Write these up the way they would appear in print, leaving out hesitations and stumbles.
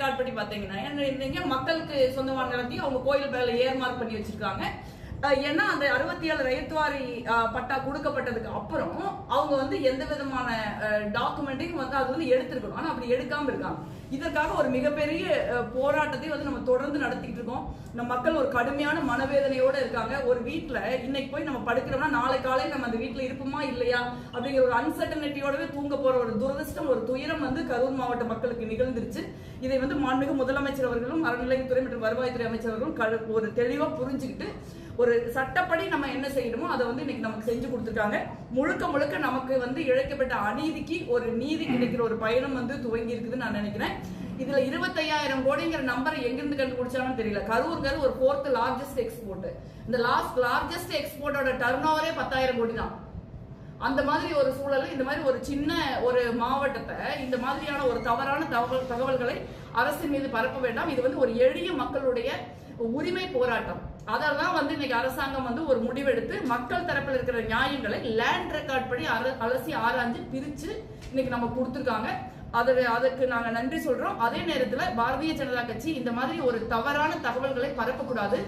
Record படி பாத்தீங்கன்னா மக்களுக்கு சொந்தமான நிலத்தையும் அவங்க கோயில் பேர்ல ஏர்மார்க் பண்ணி வச்சிருக்காங்க. ஏன்னா அந்த 67 ரயத்வாரி பட்டா கொடுக்கப்பட்டதுக்கு அப்புறம் அவங்க வந்து எந்த விதமான டாக்குமெண்ட்டையும் வந்து அது வந்து எடுத்திருக்கணும். ஆனா அப்படி எடுக்காம இருக்காங்க. இதற்காக ஒரு மிகப்பெரிய போராட்டத்தை வந்து நம்ம தொடர்ந்து நடத்திட்டு இருக்கோம். நம்ம மக்கள் ஒரு கடுமையான மனவேதனையோட இருக்காங்க. ஒரு வீட்டுல இன்னைக்கு போய் நம்ம படுக்கிறோம்னா நாளை காலையில் நம்ம அந்த வீட்டுல இருப்போமா இல்லையா அப்படிங்கிற ஒரு அன்சர்டனிட்டியோடவே தூங்க போற ஒரு துரதிருஷ்டம், ஒரு துயரம் வந்து கரூர் மாவட்ட மக்களுக்கு நிகழ்ந்துருச்சு. இதை வந்து மாண்புமிகு முதலமைச்சர் அவர்களும் அறநிலையத்துறை மற்றும் வருவாய்த்துறை அமைச்சர் அவர்களும் ஒரு தெளிவா புரிஞ்சுக்கிட்டு ஒரு சட்டப்படி நம்ம என்ன செய்யணுமோ அதை வந்து இன்னைக்கு நமக்கு செஞ்சு கொடுத்துருக்காங்க. முழுக்க முழுக்க நமக்கு வந்து இழைக்கப்பட்ட அநீதிக்கு ஒரு நீதி கிடைக்கிற ஒரு பயணம் வந்து துவங்கி இருக்குதுன்னு நான் நினைக்கிறேன். இதுல 25,000 கோடிங்கிற நம்பரை எங்கிருந்து கண்டுபிடிச்சாங்கன்னு தெரியல. கரூர் ஒரு 4th லார்ஜஸ்ட் எக்ஸ்போர்ட். இந்த லார்ஜஸ்ட் எக்ஸ்போர்ட்டோட டர்ன் ஓவரே 10,000 கோடி தான். அந்த மாதிரி ஒரு சூழல், இந்த மாதிரி ஒரு சின்ன ஒரு மாவட்டத்தை இந்த மாதிரியான ஒரு தவறான தகவல்களை அரசின் மீது பரப்ப வேண்டாம். இது வந்து ஒரு எளிய மக்களுடைய உரிமை போராட்டம். அதெல்லாம் வந்து இன்னைக்கு அரசாங்கம் வந்து ஒரு முடிவெடுத்து மக்கள் தரப்பில் இருக்கிற நியாயங்களை லேண்ட் ரெக்கார்ட் படி அலசி ஆராய்ஞ்சு பிரிச்சு இன்னைக்கு நம்ம கொடுத்துருக்காங்க. அதுக்கு நாங்க நன்றி சொல்றோம். அதே நேரத்துல பாரதிய ஜனதா கட்சி இந்த மாதிரி ஒரு தவறான தகவல்களை பரப்பக்கூடாது.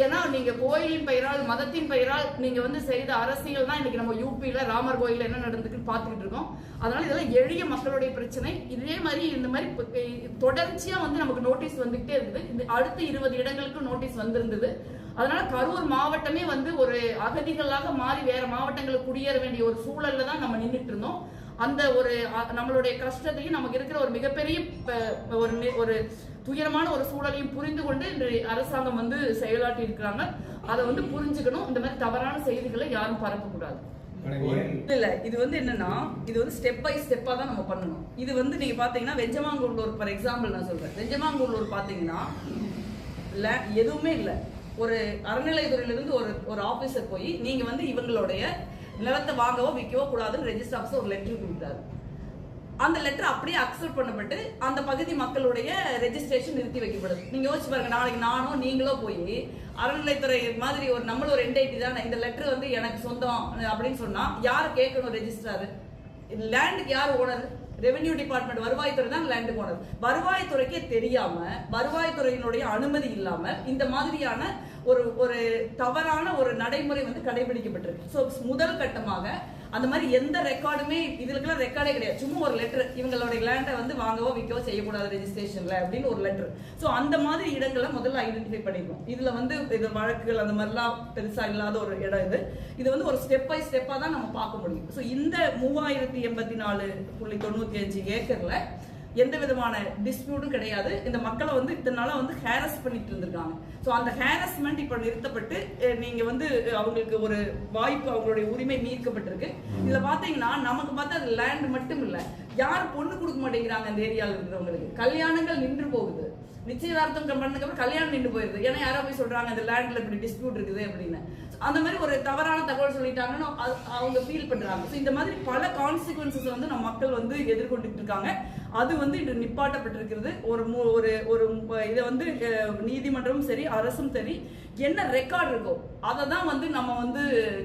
ஏன்னா நீங்க கோயிலின் பெயரால் மதத்தின் பெயரால் நீங்க வந்து செய்த அரசியல் தான் இன்னைக்கு நம்ம யூபியில ராமர் கோயில என்ன நடந்துக்குன்னு பாத்துக்கிட்டு இருக்கோம். அதனால இதெல்லாம் எளிய மக்களுடைய பிரச்சனை. இதே மாதிரி இந்த மாதிரி தொடர்ச்சியா வந்து நமக்கு நோட்டீஸ் வந்துகிட்டே இருக்குது. இந்த அடுத்த 20 இடங்களுக்கு நோட்டீஸ் வந்திருந்தது. அதனால கரூர் மாவட்டமே வந்து ஒரு அகதிகளாக மாறி வேற மாவட்டங்களுக்கு குடியேற வேண்டிய ஒரு சூழல்ல தான் நம்ம நின்றுட்டு இருந்தோம். அந்த ஒரு நம்மளுடைய கஷ்டத்தையும் நமக்கு இருக்கிற ஒரு மிகப்பெரிய ஒரு துயரமான ஒரு சூழலையும் புரிந்து கொண்டு இந்த அரசாங்கம் வந்து செயலாற்றி இருக்கிறாங்க. அதை வந்து புரிஞ்சுக்கணும். இந்த மாதிரி தவறான செய்திகளை யாரும் பரப்பக்கூடாது. இல்ல இது வந்து என்னன்னா இது வந்து ஸ்டெப் பை ஸ்டெப்பா தான் நம்ம பண்ணணும். இது வந்து நீங்க பாத்தீங்கன்னா வெஞ்சமாங்கூர்லூர் ஃபார் எக்ஸாம்பிள் நான் சொல்றேன். வெஞ்சமாங்கூர்லூர் பாத்தீங்கன்னா எதுவுமே இல்ல. ஒரு அறநிலையத்துறையிலிருந்து ஒரு ஆபீசர் போய் நீங்க வந்து இவங்களுடைய நிலத்தை வாங்கவோ விற்கவோ கூடாதுன்னு ரெஜிஸ்டர் ஆஃபீஸர் ஒரு லெட்டர் கொடுத்தாரு. அந்த லெட்டர் அப்படியே அக்செப்ட் பண்ணப்பட்டு அந்த பகுதி மக்களுடைய ரெஜிஸ்ட்ரேஷன் நிறுத்தி வைக்கப்படுது. நீங்க யோசிச்சு பாருங்க, நாளைக்கு நானோ நீங்களோ போய் அறநிலைத்துறை மாதிரி நம்மள ஒரு என்டைட்டி தான் இந்த லெட்டர் வந்து எனக்கு சொந்தம் அப்படின்னு சொன்னா யாரு கேட்கணும்? ரெஜிஸ்ட்ராரு. லேண்டுக்கு யார் ஓனர்? ரெவென்யூ டிபார்ட்மெண்ட், வருவாய்த்துறை தான் லேண்டுக்கு ஓனர். வருவாய்த்துறைக்கே தெரியாம வருவாய்த்துறையினுடைய அனுமதி இல்லாம இந்த மாதிரியான ஒரு தவறான ஒரு நடைமுறை வந்து கடைபிடிக்கப்பட்டிருக்கு. சோ முதல் கட்டமாக அந்த மாதிரி எந்த ரெக்கார்டுமே இதுக்கெல்லாம் ரெக்கார்டே கிடையாது. சும்மா ஒரு லெட்டர் இவங்களுடைய லேண்டை வந்து வாங்கவோ விற்கவோ செய்யக்கூடாது ரெஜிஸ்ட்ரேஷன்ல அப்படின்னு ஒரு லெட்டர். சோ அந்த மாதிரி இடங்களை முதல்ல ஐடென்டிஃபை பண்ணிருக்கோம். இதுல வந்து இது வழக்குகள் அந்த மாதிரிலாம் பெருசா இல்லாத ஒரு இடம் இது வந்து ஒரு ஸ்டெப் பை ஸ்டெப்பா தான் நம்ம பார்க்க முடியும். சோ இந்த 3084.95 ஏக்கர்ல எந்த விதமான டிஸ்பியூட்டும் கிடையாது. இந்த மக்களை வந்து இத்தனை நாளா வந்து ஹேரஸ் பண்ணிட்டு இருந்திருக்காங்க. சோ அந்த ஹேரஸ்மெண்ட் இப்ப நிறுத்தப்பட்டு நீங்க வந்து அவங்களுக்கு ஒரு வாய்ப்பு, அவங்களுடைய உரிமை மீட்கப்பட்டிருக்கு. இதுல பாத்தீங்கன்னா நமக்கு பார்த்தா அது லேண்ட் மட்டும் இல்ல, யாரும் பொண்ணு கொடுக்க மாட்டேங்கிறாங்க. அந்த ஏரியாவில் இருக்கிறவங்களுக்கு கல்யாணங்கள் நின்று போகுது. நிச்சயதார்த்தம் பண்ணதுக்கு அப்புறம் கல்யாணம் நின்று போயிருது. ஏன்னா யாரோ போய் சொல்றாங்க அந்த லேண்ட்ல இப்படி டிஸ்பியூட் இருக்குது அப்படின்னு. அந்த மாதிரி ஒரு தவறான தகவல் சொல்லிட்டாங்கன்னு அவங்க ஃபீல் பண்றாங்க. இந்த மாதிரி பல கான்சிக்வன்சஸ் வந்து நம்ம மக்கள் வந்து எதிர்கொண்டுட்டு இருக்காங்க. அது வந்து இன்று நிப்பாட்டப்பட்டிருக்கிறது. ஒரு இதை வந்து நீதிமன்றமும் சரி அரசும் சரி என்ன ரெக்கார்ட் இருக்கோ அதை தான் வந்து நம்ம வந்து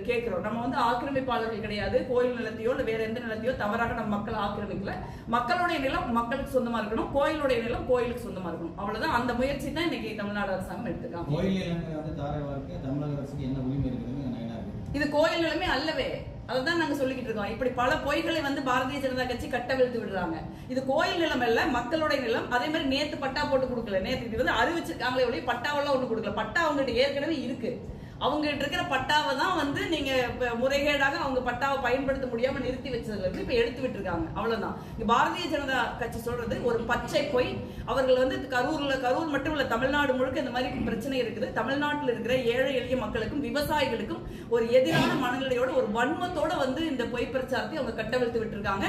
கேட்கிறோம். நம்ம வந்து ஆக்கிரமிப்பாளர்கள் கிடையாது. கோயில் நிலத்தையோ இல்லை வேற எந்த நிலத்தையோ தவறாக நம்ம மக்கள் ஆக்கிரமிக்கல. மக்களுடைய நிலம் மக்களுக்கு சொந்தமா இருக்கணும், கோயிலுடைய நிலம் கோயிலுக்கு சொந்தமா இருக்கணும். அவ்வளவுதான். அந்த முயற்சி தான் இன்னைக்கு தமிழ்நாடு அரசாங்கம் எடுத்துக்காங்க. இது கோயில் நிலமே அல்லவே. அதான் நாங்க சொல்லிக்கிட்டு இருக்கோம். இப்படி பல பொய்களை வந்து பாரதிய ஜனதா கட்சி கட்டவிழ்த்து விடுறாங்க. இது கோயில் நிலம் அல்ல, மக்களுடைய நிலம். அதே மாதிரி நேத்து பட்டா போட்டு கொடுக்கல. நேத்து இது வந்து அறிவிச்சிருக்காங்களே ஒழிய பட்டாவெல்லாம் ஒண்ணு கொடுக்கல. பட்டா அவங்ககிட்ட ஏற்கனவே இருக்கு. அவங்க கிட்ட இருக்கிற பட்டாவை தான் வந்து நீங்க முறைகேடாக அவங்க பட்டாவை பயன்படுத்த முடியாம நிறுத்தி வச்சதுல இருந்து இப்ப எடுத்து விட்டுருக்காங்க. அவ்வளவுதான். பாரதிய ஜனதா கட்சி சொல்றது ஒரு பச்சை பொய். அவர்கள் வந்து கரூர் மட்டும் இல்ல, தமிழ்நாடு முழுக்க இந்த மாதிரி பிரச்சனை இருக்குது. தமிழ்நாட்டில் இருக்கிற ஏழை எளிய மக்களுக்கும் விவசாயிகளுக்கும் ஒரு எதிரான மனநிலையோட ஒரு வன்மத்தோட வந்து இந்த பொய் பிரச்சாரத்தை அவங்க கட்டவிழ்த்து விட்டுருக்காங்க.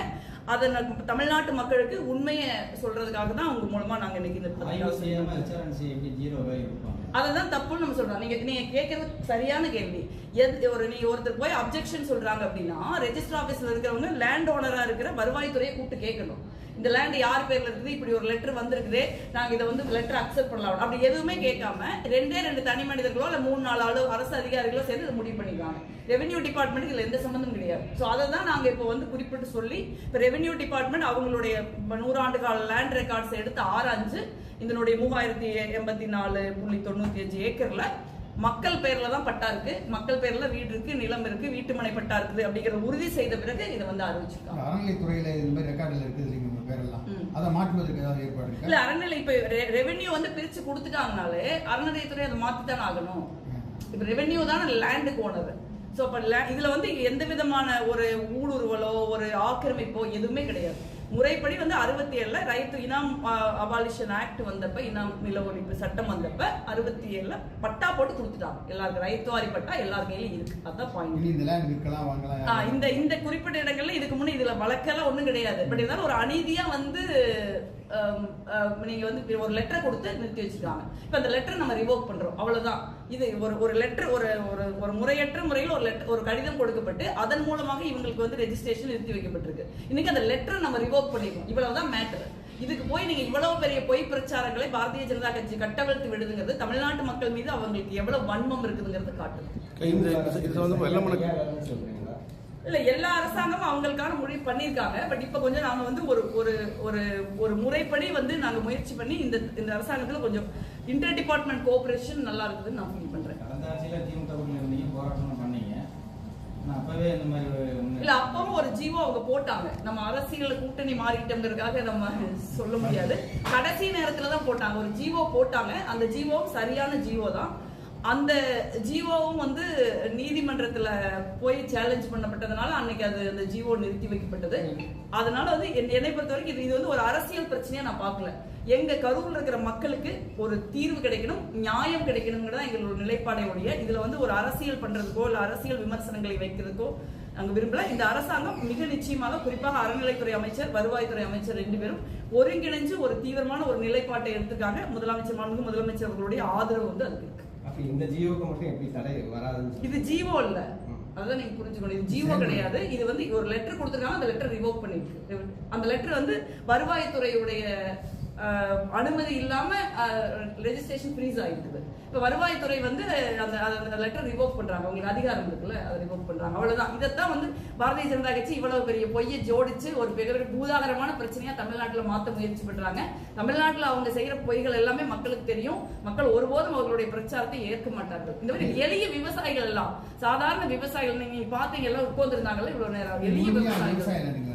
அதை தமிழ்நாட்டு மக்களுக்கு உண்மையை சொல்றதுக்காக தான் அவங்க மூலமா நாங்க இன்னைக்கு அததான் தப்புன்னு நம்ம சொல்றோம். நீங்க கேட்கறது சரியான கேள்வி. நீங்க ஒருத்தர் போய் அப்ஜெக்ஷன் சொல்றாங்க அப்படின்னா ரெஜிஸ்டர் ஆபீஸ்ல இருக்கிறவங்க லேண்ட் ஓனரா இருக்கிற வருவாய்த்துறையை கூப்பிட்டு கேட்கணும். இந்த லேண்ட் யார் பேர்ல இருக்குது, இப்படி ஒரு லெட்டர் வந்திருக்குது, நாங்க இதை வந்து லெட்டர் அக்செப்ட் பண்ணலாம், அப்படி எதுவுமே கேட்காம ரெண்டு தனி மனிதர்களோ இல்ல 3-4 அரசு அதிகாரிகளோ சேர்ந்து இதை முடிவு பண்ணிருக்காங்க. ரெவென்யூ டிபார்ட்மெண்ட் இதுல எந்த சம்பந்தம் கிடையாது. ஸோ அதை தான் நாங்க இப்போ வந்து குறிப்பிட்டு சொல்லி இப்போ ரெவென்யூ டிபார்ட்மெண்ட் அவங்களுடைய 100 ஆண்டு கால லேண்ட் ரெக்கார்ட்ஸ் எடுத்து ஆராய்ஞ்சு இதனுடைய 3084.95 ஏக்கர்ல மக்கள் பேர்ல தான் பட்டா இருக்கு, மக்கள் பேர்ல வீடு இருக்கு, நிலம் இருக்கு, வீட்டுமனை பட்டா இருக்குது அப்படிங்கிற உறுதி செய்த பிறகு இதை வந்து அறிவிச்சிருக்காங்க. அறநிலைத்துறையில இந்த மாதிரி ரெக்கார்டுல இருக்குது பேரெல்லாம் அதை மாற்றுவதற்கு ஏதாவது ஏற்பாடு இருக்கா? இல்ல அறநிலை இப்ப ரெவென்யூ வந்து பிரிச்சு கொடுத்துட்டாங்கனாலே அறநிலையத்துறை அதை மாத்தித்தான் ஆகணும். இப்ப ரெவென்யூ தான் லேண்டுக்கு ஓனர். ஸோ அப்ப இதுல வந்து எந்த விதமான ஒரு ஊடுருவலோ ஒரு ஆக்கிரமிப்போ எதுவுமே கிடையாது. முறைப்படி வந்து 67ல ரைட் இனாம் அபாலிஷன் ஆக்ட் வந்தப்ப, இனாம் நில ஒழிப்பு சட்டம் வந்தப்ப 67ல பட்டா போட்டு கொடுத்துட்டாங்க. எல்லாருக்கும் ரைத்துவாரி பட்டா எல்லார் கையிலும் இருக்கு. அதான் பாயிண்ட். இந்த குறிப்பிட்ட இடங்கள்ல இதுக்கு முன்னே இதுல வழக்கெல்லாம் ஒண்ணும் கிடையாது. பட் இருந்தாலும் ஒரு அநீதியா வந்து நீங்க வந்து ஒரு லெட்டர் கொடுத்து நிறுத்தி வச்சிருக்காங்க. இப்ப அந்த லெட்டர் நம்ம ரிவோக் பண்றோம், அவ்வளவுதான். இது ஒரு லெட்டர் ஒரு முறையற்ற முறையில் ஒரு கடிதம் கொடுக்கப்பட்டு அதன் மூலமாக இவங்களுக்கு வந்து ரெஜிஸ்ட்ரேஷன் நிறுத்தி வைக்கப்பட்டிருக்கு. இன்னைக்கு அந்த லெட்டர் நம்ம ரிவோக் பண்ணிருக்கோம், இவ்வளவுதான் மேட்டர். இதுக்கு போய் நீங்க இவ்வளவு பெரிய பொய் பிரச்சாரங்களை பாரதிய ஜனதா கட்சி கட்டவிழ்த்து விடுதுங்கிறது தமிழ்நாட்டு மக்கள் மீது அவங்களுக்கு எவ்வளவு வன்மம் இருக்குதுங்கிறது காட்டுது. இல்ல எல்லா அரசாங்கமும் அவங்களுக்கான முடிவு பண்ணிருக்காங்க. பட் இப்ப கொஞ்சம் நாங்க வந்து ஒரு முறைப்படி வந்து நாங்க முயற்சி பண்ணி இந்த அரசாங்கத்துல கொஞ்சம் இன்டர் டிபார்ட்மெண்ட் கோஆபரேஷன் நல்லா இருக்குதுன்னு நான் ஃபீல் பண்றேன். இல்ல அப்பவும் ஒரு ஜீவோ அவங்க போட்டாங்க. நம்ம அரசியல் கூட்டணி மாறிட்டோங்கிறதுக்காக நம்ம சொல்ல முடியாது. கடைசி நேரத்துலதான் போட்டாங்க, ஒரு ஜீவோ போட்டாங்க. அந்த ஜீவோவும் சரியான ஜீவோ தான். அந்த ஜீவோவும் வந்து நீதிமன்றத்துல போய் சேலஞ்ச் பண்ணப்பட்டதுனால அன்னைக்கு அந்த ஜீவோ நிறுத்தி வைக்கப்பட்டது. அதனால வந்து என்னை பொறுத்த வரைக்கும் இது வந்து ஒரு அரசியல் பிரச்சனையா நான் பார்க்கல. எங்க கரூர்ல இருக்கிற மக்களுக்கு ஒரு தீர்வு கிடைக்கணும், நியாயம் கிடைக்கணுங்கிறதா எங்களோட நிலைப்பாடையுடைய. இதுல வந்து ஒரு அரசியல் பண்றதுக்கோ இல்ல அரசியல் விமர்சனங்களை வைக்கிறதுக்கோ நாங்க விரும்பல. இந்த அரசாங்கம் மிக நிச்சயமாக, குறிப்பாக அறநிலைத்துறை அமைச்சர், வருவாய்த்துறை அமைச்சர் 2 பேரும் ஒருங்கிணைஞ்சு ஒரு தீவிரமான ஒரு நிலைப்பாட்டை எடுத்துக்காங்க. முதலமைச்சர் அவர்களுடைய ஆதரவு வந்து அதுக்கு இருக்கு. இந்த ஜீவோக்கு மட்டும் எப்படி தடை வராது? இது ஜீவோ இல்ல, அதான் நீங்க புரிஞ்சுக்கணும். இது ஜீவோ கிடையாது. இது வந்து ஒரு லெட்டர் கொடுத்திருக்காங்க, அந்த லெட்டர் ரிவோக் பண்ணிருக்கு. அந்த லெட்டர் வந்து வருவாய்த்துறையுடைய அனுமதி இல்லாம ரெஜிஸ்ட்ரேஷன் ஃப்ரீஸ் ஆகிருக்குது. இப்ப வருவாய்த்துறை வந்து அந்த லெட்டர் ரிவோக் பண்றாங்க, உங்களுக்கு அதிகாரம் இருக்குல்ல, அதை ரிவோக் பண்றாங்க, அவ்வளவுதான். இதைத்தான் வந்து பாரதிய ஜனதா கட்சி இவ்வளவு பெரிய பொய்யை ஜோடிச்சு ஒரு பெரிய பூதாகரமான பிரச்சனையா தமிழ்நாட்டுல மாத்த முயற்சி பண்றாங்க. தமிழ்நாட்டுல அவங்க செய்யற பொய்கள் எல்லாமே மக்களுக்கு தெரியும். மக்கள் ஒருபோதும் அவர்களுடைய பிரச்சாரத்தை ஏற்க மாட்டார்கள். இந்த மாதிரி எளிய விவசாயிகள் எல்லாம், சாதாரண விவசாயிகள், நீங்க பாத்தீங்க எல்லாம் உட்கார்ந்துருந்தாங்கல்ல இவ்வளவு நேரம், எளிய விவசாயிகள்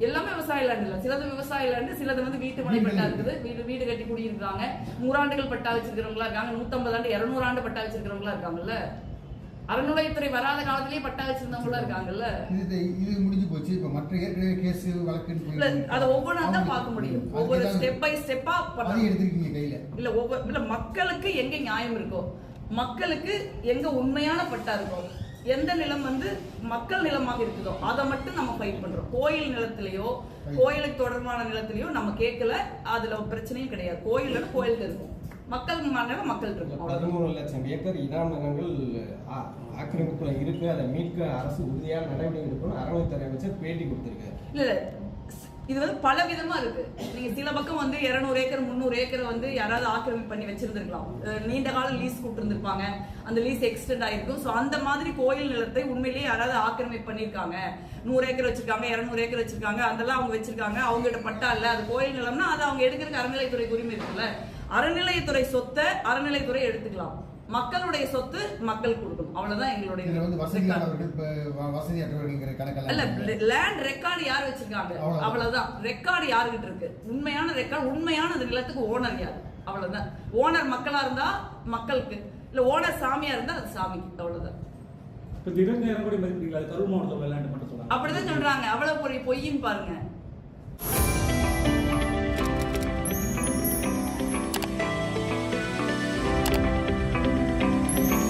எல்லாமே விவசாய லேண்ட் இல்ல, சிலது விவசாய லேண்ட், சிலது வந்து வீட்டு மனை பட்டா இருக்குது, வீடு கட்டி குடியிருக்காங்க, 100 ஆண்டுகள் பட்டா வச்சிருக்கிறவங்களா இருக்காங்க, 150 ஆண்டு 200 ஆண்டு பட்டா வச்சிருக்கிறவங்களா இருக்காங்கல்ல, அறநிலையத்துறை வராத காலத்திலேயே பட்டா வச்சிருந்தவங்களா இருக்காங்கல்ல. இது முடிஞ்சு போச்சு. இப்ப மற்ற ஏற்கனவே கேஸ் வழக்கு அதை ஒவ்வொன்றா தான் பார்க்க முடியும். ஒவ்வொரு ஸ்டெப் பை ஸ்டெப்பா எடுத்துக்கீங்க கையில. இல்ல மக்களுக்கு எங்க நியாயம் இருக்கோ, மக்களுக்கு எங்க உண்மையான பட்டா இருக்கோ, எந்த நிலம் வந்து மக்கள் நிலமாக இருக்குதோ அதை மட்டும் நம்ம ஃபைட் பண்றோம். கோயில் நிலத்திலேயோ கோயிலுக்கு தொடர்பான நிலத்திலேயோ நம்ம கேட்கல, அதுல பிரச்சனையும் கிடையாது. கோயிலுக்கு இருக்கும், மக்கள் நிலம் மக்கள் இருக்கும். 13 லட்சம் ஏக்கர் இனாம் நிலங்கள் ஆக்கிரமிப்புல இருக்கு, அதை மீட்க அரசு உறுதியான நடவடிக்கை எடுக்கணும் அறநிலையத்துறை அமைச்சர் பேட்டி கொடுத்திருக்காரு. இல்ல இது வந்து பல விதமா இருக்கு. நீங்க சில பக்கம் வந்து 200 ஏக்கர் 300 ஏக்கர் வந்து யாராவது ஆக்கிரமிப்பு பண்ணி வச்சிருந்திருக்கலாம், நீண்ட கால லீஸ் கொடுத்திருந்திருப்பாங்க, அந்த லீஸ் எக்ஸ்டெண்ட் ஆயிருக்கும். ஸோ அந்த மாதிரி கோயில் நிலத்தை உண்மையிலேயே யாராவது ஆக்கிரமிப்பு பண்ணியிருக்காங்க, 100 ஏக்கர் வச்சிருக்காங்க, 200 ஏக்கர் வச்சிருக்காங்க, அதெல்லாம் அவங்க வச்சிருக்காங்க, அவங்ககிட்ட பட்டா இல்ல, அது கோயில் நிலம்னா அதை அவங்க எடுக்கிறதுக்கு அறநிலையத்துறைக்கு உரிமை இருக்குல்ல. அறநிலையத்துறை சொத்தை அறநிலையத்துறை எடுத்துக்கலாம், மக்களுடைய சொத்து மக்கள் கொடுக்கணும், அவ்வளவுதான் எங்களுடைய. லேண்ட் ரெக்கார்டு யார் வச்சிருக்காங்க, அவ்வளவுதான். ரெக்கார்டு யாருகிட்ட இருக்கு, உண்மையான ரெக்கார்டு, உண்மையான அந்த நிலத்துக்கு ஓனர் யார், அவ்வளவுதான். ஓனர் மக்களா இருந்தா மக்களுக்கு, இல்ல ஓனர் சாமியா இருந்தா அது சாமிக்கு, அவ்வளவுதான். அப்படிதான் சொல்றாங்க. அவ்வளவு பொய்யின்னு பாருங்க.